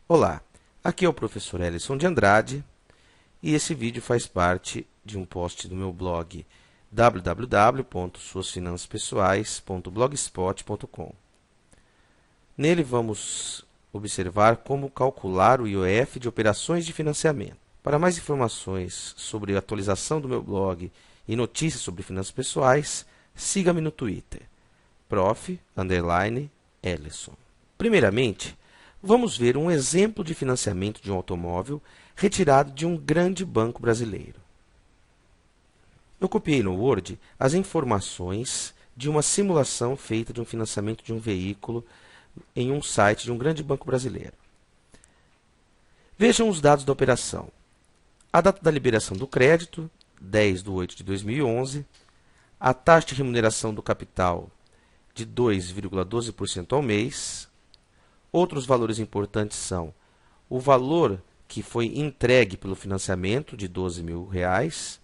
Olá, aqui é o professor Ellison de Andrade e esse vídeo faz parte de um post do meu blog www.suasfinansapessoais.blogspot.com. Nele vamos observar como calcular o IOF de operações de financiamento. Para mais informações sobre a atualização do meu blog e notícias sobre finanças pessoais, siga-me no Twitter, prof_Ellison. Primeiramente, vamos ver um exemplo de financiamento de um automóvel retirado de um grande banco brasileiro. Eu copiei no Word as informações de uma simulação feita de um financiamento de um veículo em um site de um grande banco brasileiro. Vejam os dados da operação. A data da liberação do crédito, 10/8/2011, a taxa de remuneração do capital de 2,12% ao mês. Outros valores importantes são o valor que foi entregue pelo financiamento, de R$ 12.000,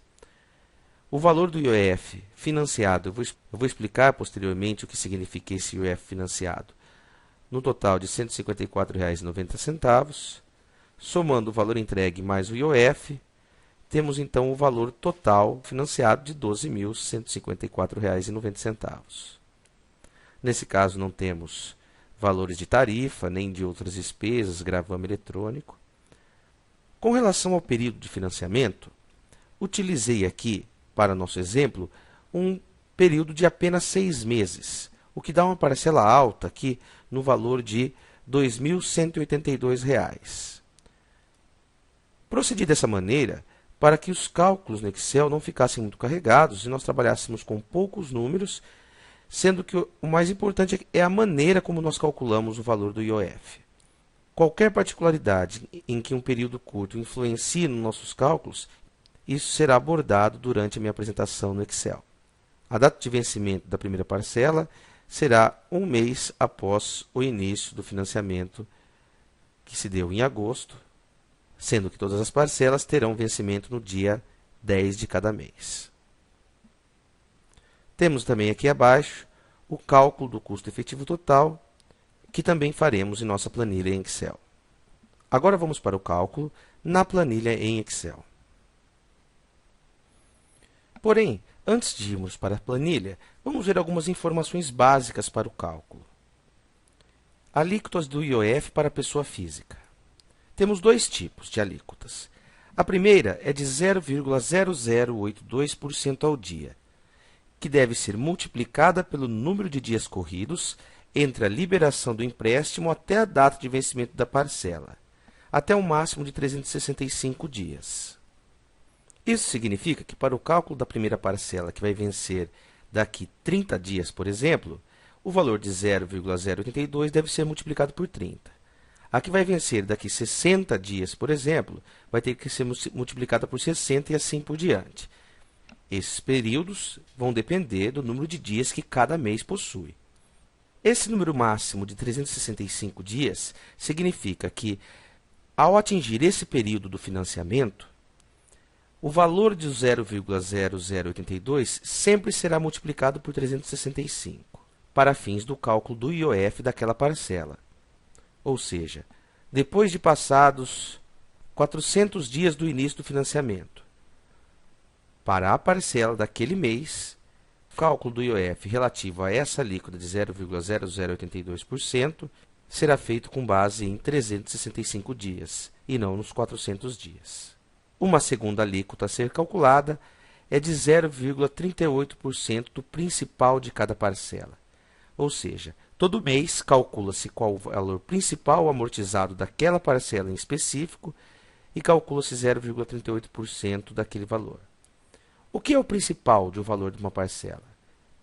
o valor do IOF financiado, eu vou explicar posteriormente o que significa esse IOF financiado, no total de R$ 154,90, somando o valor entregue mais o IOF, temos então o valor total financiado de R$ 12.154,90. Nesse caso não temos valores de tarifa, nem de outras despesas, gravame eletrônico. Com relação ao período de financiamento, utilizei aqui, para nosso exemplo, um período de apenas 6 meses, o que dá uma parcela alta aqui no valor de R$ 2.182. Procedi dessa maneira para que os cálculos no Excel não ficassem muito carregados e nós trabalhássemos com poucos números, sendo que o mais importante é a maneira como nós calculamos o valor do IOF. Qualquer particularidade em que um período curto influencie nos nossos cálculos, isso será abordado durante a minha apresentação no Excel. A data de vencimento da primeira parcela será um mês após o início do financiamento, que se deu em agosto, sendo que todas as parcelas terão vencimento no dia 10 de cada mês. Temos também aqui abaixo o cálculo do custo efetivo total, que também faremos em nossa planilha em Excel. Agora vamos para o cálculo na planilha em Excel. Porém, antes de irmos para a planilha, vamos ver algumas informações básicas para o cálculo. Alíquotas do IOF para a pessoa física. Temos dois tipos de alíquotas. A primeira é de 0,0082% ao dia, que deve ser multiplicada pelo número de dias corridos entre a liberação do empréstimo até a data de vencimento da parcela, até um máximo de 365 dias. Isso significa que para o cálculo da primeira parcela, que vai vencer daqui 30 dias, por exemplo, o valor de 0,082 deve ser multiplicado por 30. A que vai vencer daqui 60 dias, por exemplo, vai ter que ser multiplicada por 60 e assim por diante. Esses períodos vão depender do número de dias que cada mês possui. Esse número máximo de 365 dias significa que, ao atingir esse período do financiamento, o valor de 0,0082 sempre será multiplicado por 365, para fins do cálculo do IOF daquela parcela. Ou seja, depois de passados 400 dias do início do financiamento, para a parcela daquele mês, o cálculo do IOF relativo a essa alíquota de 0,0082% será feito com base em 365 dias, e não nos 400 dias. Uma segunda alíquota a ser calculada é de 0,38% do principal de cada parcela. Ou seja, todo mês calcula-se qual o valor principal amortizado daquela parcela em específico e calcula-se 0,38% daquele valor. O que é o principal de um valor de uma parcela?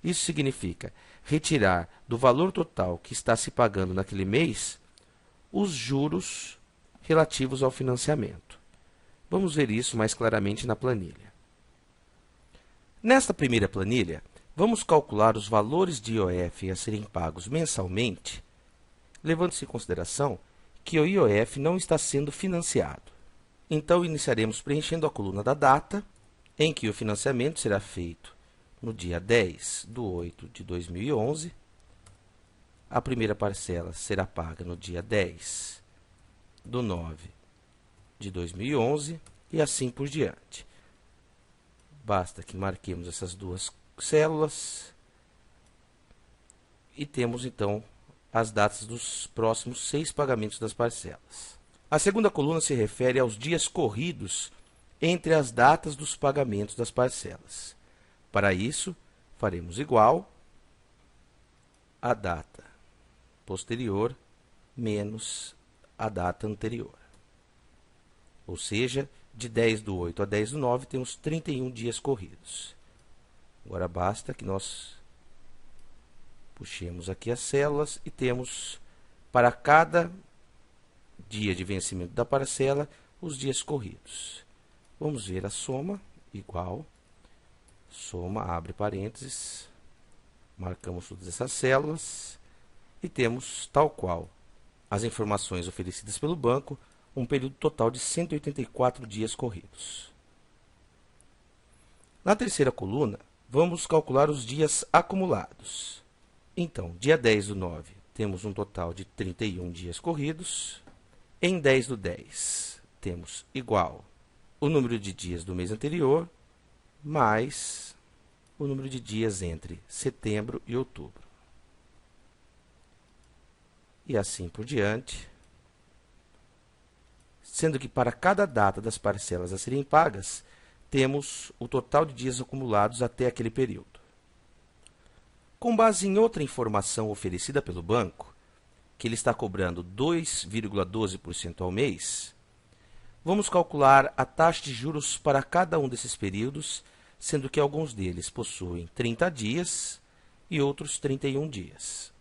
Isso significa retirar do valor total que está se pagando naquele mês os juros relativos ao financiamento. Vamos ver isso mais claramente na planilha. Nesta primeira planilha, vamos calcular os valores de IOF a serem pagos mensalmente, levando-se em consideração que o IOF não está sendo financiado. Então, iniciaremos preenchendo a coluna da data, em que o financiamento será feito no dia 10/8/2011. A primeira parcela será paga no dia 10 do 9 de 2011 e assim por diante. Basta que marquemos essas duas células e temos então as datas dos próximos 6 pagamentos das parcelas. A segunda coluna se refere aos dias corridos entre as datas dos pagamentos das parcelas. Para isso, faremos igual a data posterior menos a data anterior. Ou seja, de 10/8 a 10/9 temos 31 dias corridos. Agora basta que nós puxemos aqui as células e temos para cada dia de vencimento da parcela os dias corridos. Vamos ver a soma, igual, soma, abre parênteses, marcamos todas essas células e temos, tal qual as informações oferecidas pelo banco, um período total de 184 dias corridos. Na terceira coluna, vamos calcular os dias acumulados. Então, dia 10/9, temos um total de 31 dias corridos. Em 10/10, temos igual o número de dias do mês anterior, mais o número de dias entre setembro e outubro. E assim por diante, sendo que para cada data das parcelas a serem pagas, temos o total de dias acumulados até aquele período. Com base em outra informação oferecida pelo banco, que ele está cobrando 2,12% ao mês, vamos calcular a taxa de juros para cada um desses períodos, sendo que alguns deles possuem 30 dias e outros 31 dias.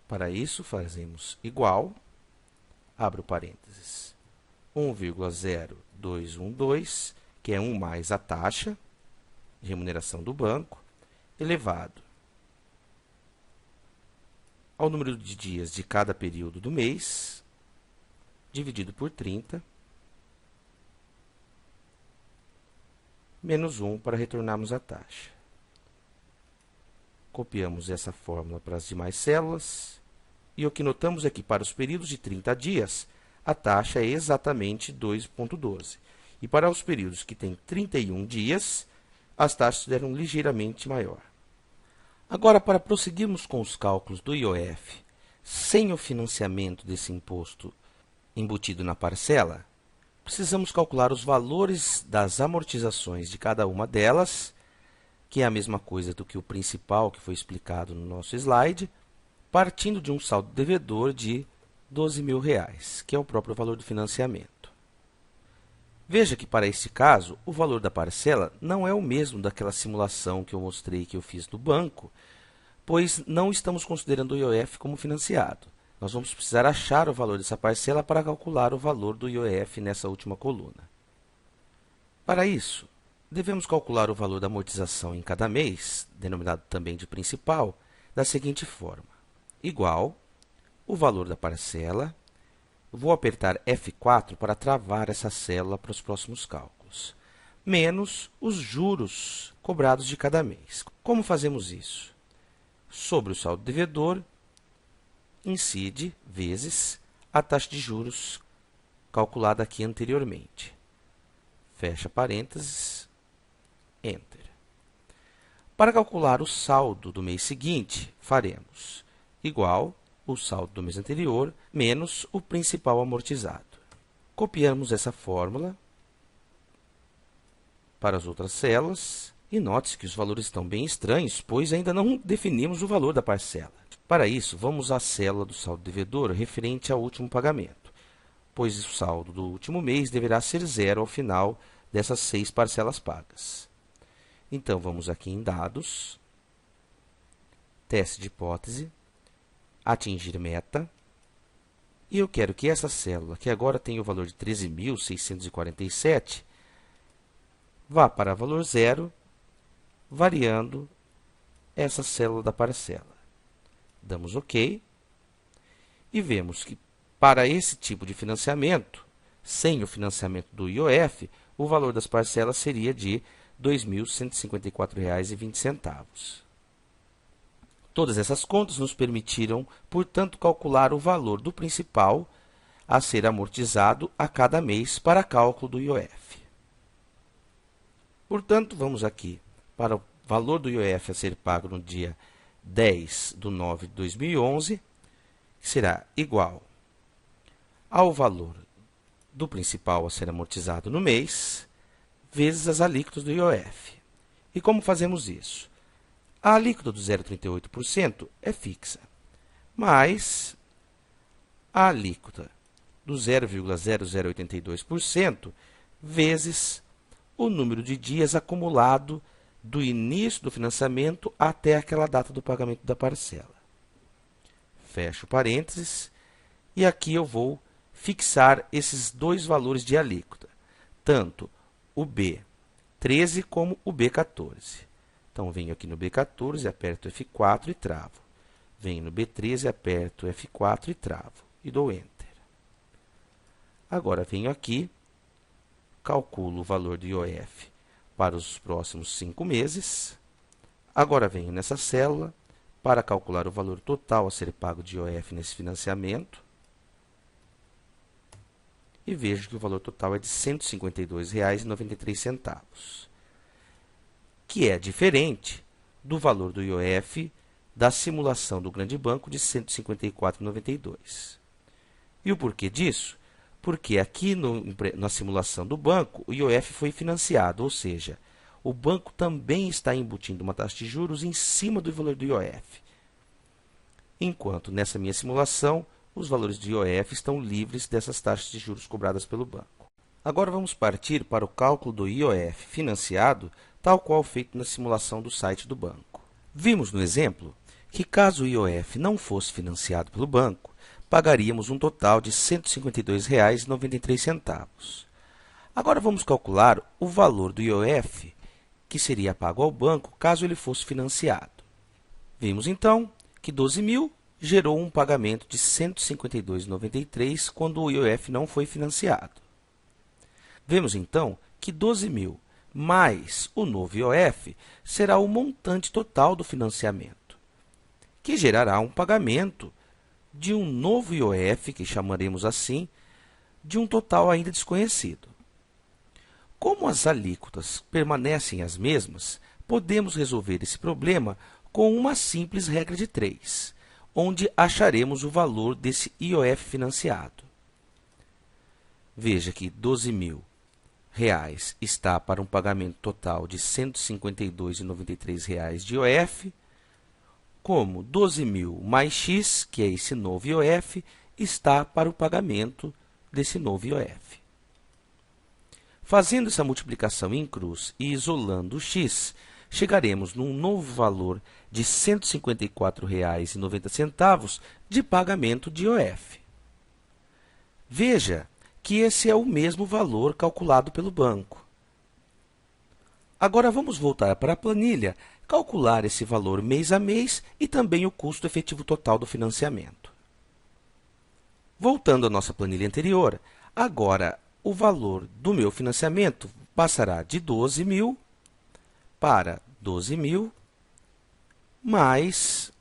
Para isso, fazemos igual, abre o parênteses, 1,0212, que é 1 mais a taxa de remuneração do banco, elevado ao número de dias de cada período do mês, dividido por 30, menos 1 para retornarmos a taxa. Copiamos essa fórmula para as demais células, e o que notamos é que para os períodos de 30 dias, a taxa é exatamente 2,12. E para os períodos que têm 31 dias, as taxas eram ligeiramente maior. Agora, para prosseguirmos com os cálculos do IOF, sem o financiamento desse imposto embutido na parcela, precisamos calcular os valores das amortizações de cada uma delas, que é a mesma coisa do que o principal que foi explicado no nosso slide, partindo de um saldo devedor de R$ 12.000, que é o próprio valor do financiamento. Veja que, para este caso, o valor da parcela não é o mesmo daquela simulação que eu mostrei que eu fiz no banco, pois não estamos considerando o IOF como financiado. Nós vamos precisar achar o valor dessa parcela para calcular o valor do IOF nessa última coluna. Para isso, devemos calcular o valor da amortização em cada mês, denominado também de principal, da seguinte forma: igual o valor da parcela. Vou apertar F4 para travar essa célula para os próximos cálculos, menos os juros cobrados de cada mês. Como fazemos isso? Sobre o saldo devedor, incide vezes a taxa de juros calculada aqui anteriormente. Fecha parênteses, Enter. Para calcular o saldo do mês seguinte, faremos igual o saldo do mês anterior menos o principal amortizado. Copiamos essa fórmula para as outras células e note-se que os valores estão bem estranhos, pois ainda não definimos o valor da parcela. Para isso, vamos à célula do saldo devedor referente ao último pagamento, pois o saldo do último mês deverá ser zero ao final dessas 6 parcelas pagas. Então, vamos aqui em Dados, Teste de hipótese, Atingir meta, e eu quero que essa célula, que agora tem o valor de 13.647, vá para valor zero, variando essa célula da parcela. Damos OK e vemos que para esse tipo de financiamento, sem o financiamento do IOF, o valor das parcelas seria de R$ 2.154,20. Todas essas contas nos permitiram, portanto, calcular o valor do principal a ser amortizado a cada mês para cálculo do IOF. Portanto, vamos aqui para o valor do IOF a ser pago no dia 10/9/2011, que será igual ao valor do principal a ser amortizado no mês, vezes as alíquotas do IOF. E como fazemos isso? A alíquota do 0,38% é fixa, mas a alíquota do 0,0082% vezes o número de dias acumulado do início do financiamento até aquela data do pagamento da parcela. Fecho parênteses e aqui eu vou fixar esses dois valores de alíquota, tanto o B13 como o B14. Então, venho aqui no B14, aperto F4 e travo. Venho no B13, aperto F4 e travo. E dou Enter. Agora, venho aqui, calculo o valor do IOF para os próximos 5 meses. Agora, venho nessa célula para calcular o valor total a ser pago de IOF nesse financiamento. E vejo que o valor total é de R$ 152,93, que é diferente do valor do IOF da simulação do grande banco de R$ 154,92. E o porquê disso? Porque aqui na simulação do banco, o IOF foi financiado, ou seja, o banco também está embutindo uma taxa de juros em cima do valor do IOF. Enquanto nessa minha simulação, os valores de IOF estão livres dessas taxas de juros cobradas pelo banco. Agora vamos partir para o cálculo do IOF financiado, tal qual feito na simulação do site do banco. Vimos no exemplo que caso o IOF não fosse financiado pelo banco, pagaríamos um total de R$ 152,93. Agora vamos calcular o valor do IOF que seria pago ao banco caso ele fosse financiado. Vimos então que 12.000 gerou um pagamento de R$ 152,93 quando o IOF não foi financiado. Vemos então que 12.000 mais o novo IOF será o montante total do financiamento, que gerará um pagamento de um novo IOF, que chamaremos assim, de um total ainda desconhecido. Como as alíquotas permanecem as mesmas, podemos resolver esse problema com uma simples regra de 3, onde acharemos o valor desse IOF financiado. Veja que R$ 12.000 está para um pagamento total de R$ 152,93 de IOF, como 12.000 mais X, que é esse novo IOF, está para o pagamento desse novo IOF. Fazendo essa multiplicação em cruz e isolando o X, chegaremos num novo valor de R$ 154,90 de pagamento de IOF. Veja que esse é o mesmo valor calculado pelo banco. Agora vamos voltar para a planilha, calcular esse valor mês a mês e também o custo efetivo total do financiamento. Voltando à nossa planilha anterior, agora o valor do meu financiamento passará de 12.000 para 12.000 mais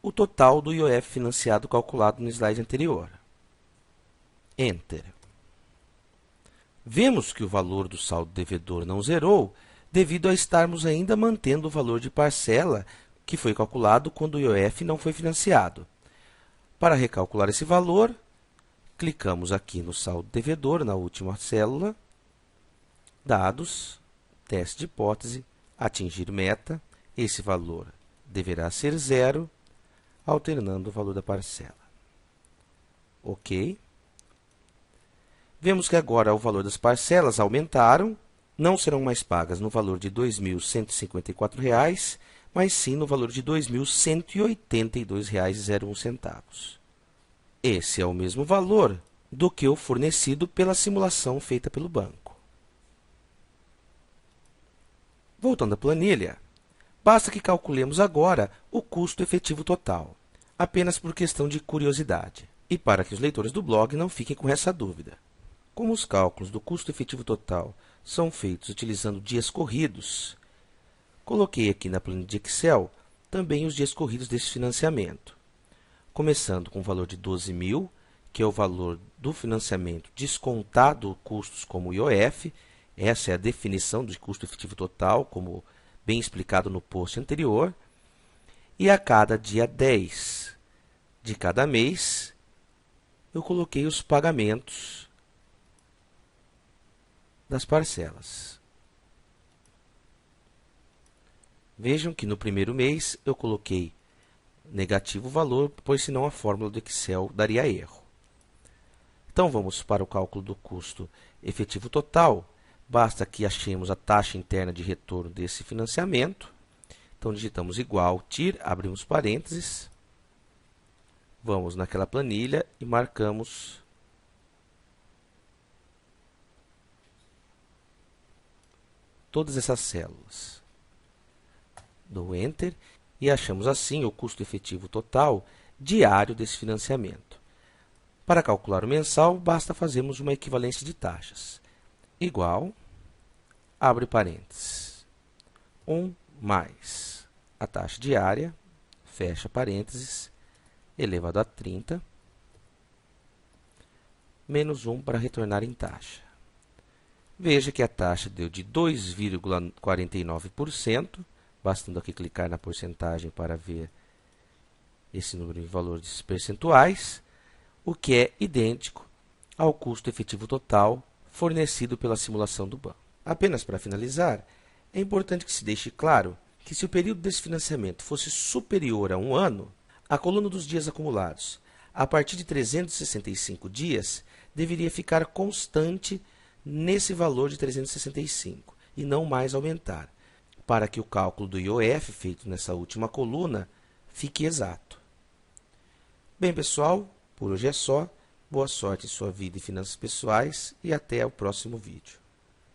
o total do IOF financiado calculado no slide anterior. Enter. Vemos que o valor do saldo devedor não zerou devido a estarmos ainda mantendo o valor de parcela que foi calculado quando o IOF não foi financiado. Para recalcular esse valor, clicamos aqui no saldo devedor, na última célula, Dados, Teste de hipótese, Atingir meta. Esse valor deverá ser zero, alternando o valor da parcela. OK. Vemos que agora o valor das parcelas aumentaram, não serão mais pagas no valor de R$ 2.154, mas sim no valor de R$ 2.182,01. Esse é o mesmo valor do que o fornecido pela simulação feita pelo banco. Voltando à planilha, basta que calculemos agora o custo efetivo total, apenas por questão de curiosidade, e para que os leitores do blog não fiquem com essa dúvida. Como os cálculos do custo efetivo total são feitos utilizando dias corridos, coloquei aqui na planilha de Excel também os dias corridos desse financiamento, começando com o valor de 12.000, que é o valor do financiamento descontado custos como IOF. Essa é a definição de custo efetivo total, como bem explicado no post anterior. E a cada dia 10 de cada mês, eu coloquei os pagamentos das parcelas. Vejam que no primeiro mês eu coloquei negativo valor, pois senão a fórmula do Excel daria erro. Então vamos para o cálculo do custo efetivo total. Basta que achemos a taxa interna de retorno desse financiamento. Então digitamos igual TIR, abrimos parênteses, vamos naquela planilha e marcamos todas essas células. Dou Enter e achamos assim o custo efetivo total diário desse financiamento. Para calcular o mensal, basta fazermos uma equivalência de taxas. Igual, abre parênteses, 1 mais a taxa diária, fecha parênteses, elevado a 30, menos 1 para retornar em taxa. Veja que a taxa deu de 2,49%, bastando aqui clicar na porcentagem para ver esse número de valores percentuais, o que é idêntico ao custo efetivo total fornecido pela simulação do banco. Apenas para finalizar, é importante que se deixe claro que se o período desse financiamento fosse superior a 1 ano, a coluna dos dias acumulados, a partir de 365 dias, deveria ficar constante nesse valor de 365 e não mais aumentar, para que o cálculo do IOF feito nessa última coluna fique exato. Bem, pessoal, por hoje é só. Boa sorte em sua vida e finanças pessoais e até o próximo vídeo.